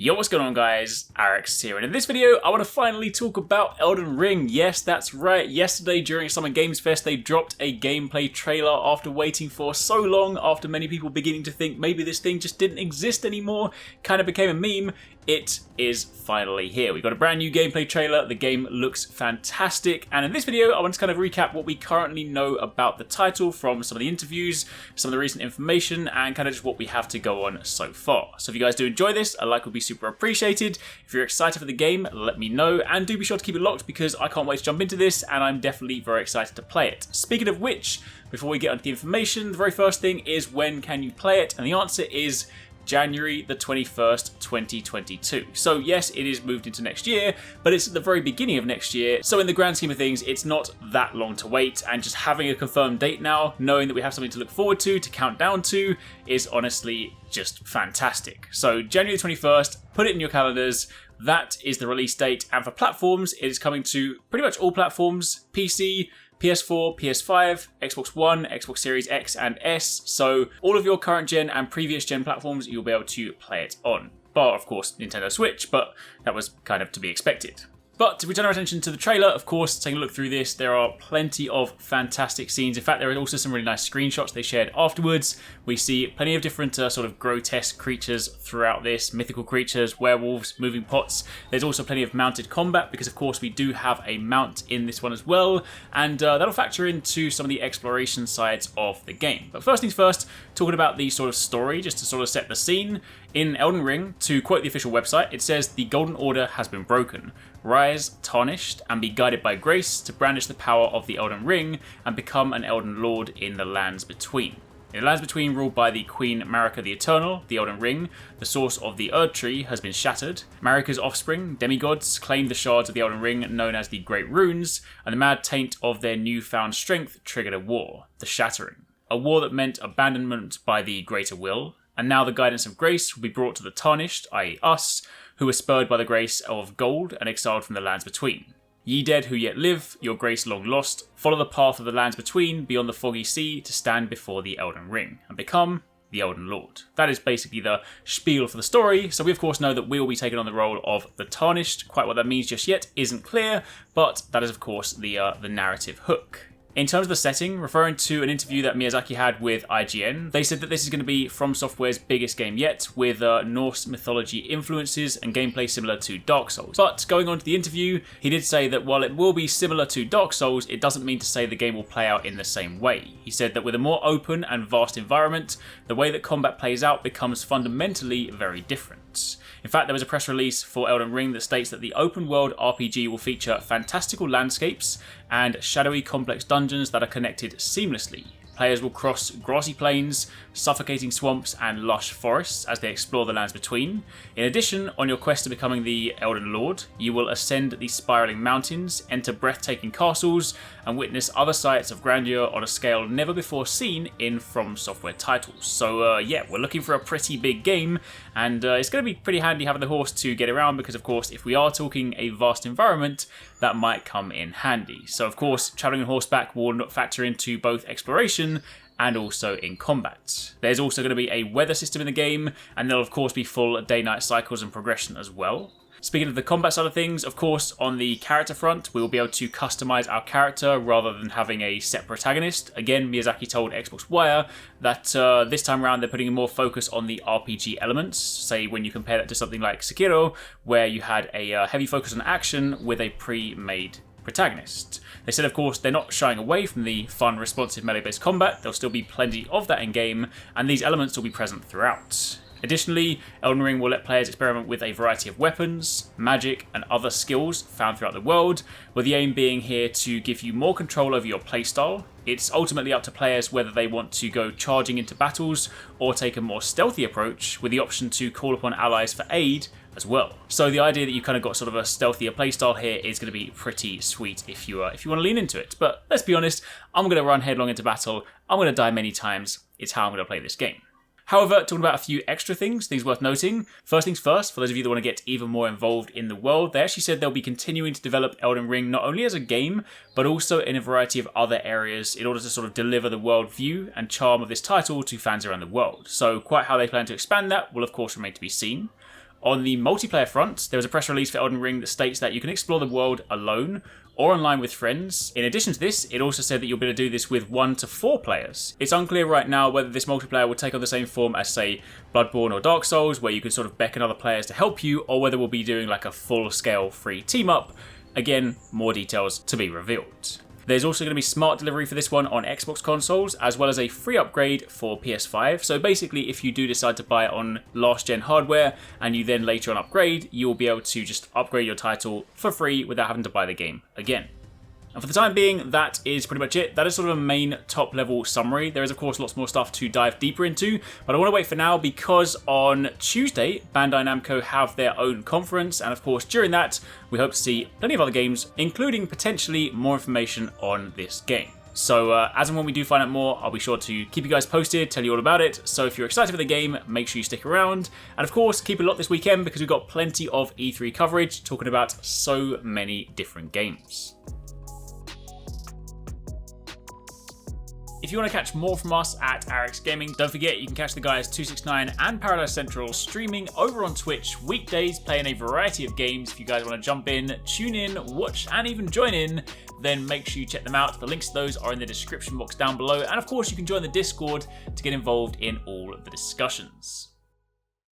Yo, what's going on guys? HyperX here, and in this video I want to finally talk about Elden Ring. Yes, that's right, yesterday during Summer Games Fest they dropped a gameplay trailer after waiting for so long, after many people beginning to think maybe this thing just didn't exist anymore, kind of became a meme. It is finally here. We've got a brand new gameplay trailer, the game looks fantastic, and in this video I want to kind of recap what we currently know about the title from some of the interviews, some of the recent information, and kind of just what we have to go on so far. So if you guys do enjoy this, a like would be super appreciated. If you're excited for the game, let me know, and do be sure to keep it locked because I can't wait to jump into this and I'm definitely very excited to play it. Speaking of which, before we get onto the information, the very first thing is when can you play it, and the answer is January the 21st, 2022. So yes, it is moved into next year, but it's at the very beginning of next year. So in the grand scheme of things, it's not that long to wait, and just having a confirmed date now, knowing that we have something to look forward to count down to, is honestly just fantastic. So January 21st, put it in your calendars. That is the release date, and for platforms, it is coming to pretty much all platforms: PC, PS4, PS5, Xbox One, Xbox Series X and S, so all of your current gen and previous gen platforms you'll be able to play it on. Bar, of course, Nintendo Switch, but that was kind of to be expected. But if we turn our attention to the trailer, of course, taking a look through this, there are plenty of fantastic scenes. In fact, there are also some really nice screenshots they shared afterwards. We see plenty of different sort of grotesque creatures throughout this, mythical creatures, werewolves, moving pots. There's also plenty of mounted combat because, of course, we do have a mount in this one as well, and that'll factor into some of the exploration sides of the game. But first things first, talking about the sort of story, just to sort of set the scene. In Elden Ring, to quote the official website, it says, "The Golden Order has been broken. Rise, tarnished, and be guided by grace to brandish the power of the Elden Ring and become an Elden Lord in the Lands Between." In the Lands Between, ruled by the Queen Marika the Eternal, the Elden Ring, the source of the Erd Tree, has been shattered. Marika's offspring, demigods, claimed the shards of the Elden Ring known as the Great Runes, and the mad taint of their newfound strength triggered a war, the Shattering. A war that meant abandonment by the Greater Will, and now the guidance of grace will be brought to the tarnished, i.e. us, who were spurred by the grace of gold and exiled from the Lands Between. Ye dead who yet live, your grace long lost, follow the path of the Lands Between beyond the foggy sea to stand before the Elden Ring and become the Elden Lord. That is basically the spiel for the story, so we of course know that we will be taking on the role of the Tarnished. Quite what that means just yet isn't clear, but that is of course the narrative hook. In terms of the setting, referring to an interview that Miyazaki had with IGN, they said that this is going to be From Software's biggest game yet, with Norse mythology influences and gameplay similar to Dark Souls. But going on to the interview, he did say that while it will be similar to Dark Souls, it doesn't mean to say the game will play out in the same way. He said that with a more open and vast environment, the way that combat plays out becomes fundamentally very different. In fact, there was a press release for Elden Ring that states that the open world RPG will feature fantastical landscapes and shadowy complex dungeons that are connected seamlessly. Players will cross grassy plains, suffocating swamps, and lush forests as they explore the Lands Between. In addition, on your quest to becoming the Elden Lord, you will ascend the spiraling mountains, enter breathtaking castles, and witness other sights of grandeur on a scale never before seen in From Software titles. So yeah, we're looking for a pretty big game, and it's going to be pretty handy having the horse to get around because, of course, if we are talking a vast environment, that might come in handy. So, of course, traveling on horseback will factor into both exploration and also in combat. There's also going to be a weather system in the game, and there'll of course be full day-night cycles and progression as well. Speaking of the combat side of things, of course, on the character front, we will be able to customize our character rather than having a set protagonist. Again, Miyazaki told Xbox Wire that this time around they're putting more focus on the RPG elements, say when you compare that to something like Sekiro, where you had a heavy focus on action with a pre-made protagonist. They said, of course, they're not shying away from the fun, responsive melee-based combat. There'll still be plenty of that in-game, and these elements will be present throughout. Additionally, Elden Ring will let players experiment with a variety of weapons, magic, and other skills found throughout the world, with the aim being here to give you more control over your playstyle. It's ultimately up to players whether they want to go charging into battles or take a more stealthy approach, with the option to call upon allies for aid as well. So the idea that you kind of got sort of a stealthier playstyle here is going to be pretty sweet if you want to lean into it. But let's be honest, I'm going to run headlong into battle. I'm going to die many times. It's how I'm going to play this game. However, talking about a few extra things worth noting. First things first, for those of you that want to get even more involved in the world, they actually said they'll be continuing to develop Elden Ring not only as a game, but also in a variety of other areas in order to sort of deliver the world view and charm of this title to fans around the world. So quite how they plan to expand that will of course remain to be seen. On the multiplayer front, there was a press release for Elden Ring that states that you can explore the world alone or online with friends. In addition to this, it also said that you'll be able to do this with 1 to 4 players. It's unclear right now whether this multiplayer will take on the same form as, say, Bloodborne or Dark Souls, where you can sort of beckon other players to help you, or whether we'll be doing like a full-scale free team-up. Again, more details to be revealed. There's also going to be smart delivery for this one on Xbox consoles, as well as a free upgrade for PS5. So basically, if you do decide to buy it on last-gen hardware, and you then later on upgrade, you'll be able to just upgrade your title for free without having to buy the game again. And for the time being, that is pretty much it. That is sort of a main top-level summary. There is, of course, lots more stuff to dive deeper into, but I want to wait for now because on Tuesday, Bandai Namco have their own conference, and of course, during that, we hope to see plenty of other games, including potentially more information on this game. So as and when we do find out more, I'll be sure to keep you guys posted, tell you all about it. So if you're excited for the game, make sure you stick around. And of course, keep it locked this weekend because we've got plenty of E3 coverage talking about so many different games. If you want to catch more from us at HyperX Gaming, don't forget you can catch the guys TwoSixNine and Paradise Central streaming over on Twitch weekdays, playing a variety of games. If you guys want to jump in, tune in, watch, and even join in, then make sure you check them out. The links to those are in the description box down below. And of course, you can join the Discord to get involved in all of the discussions.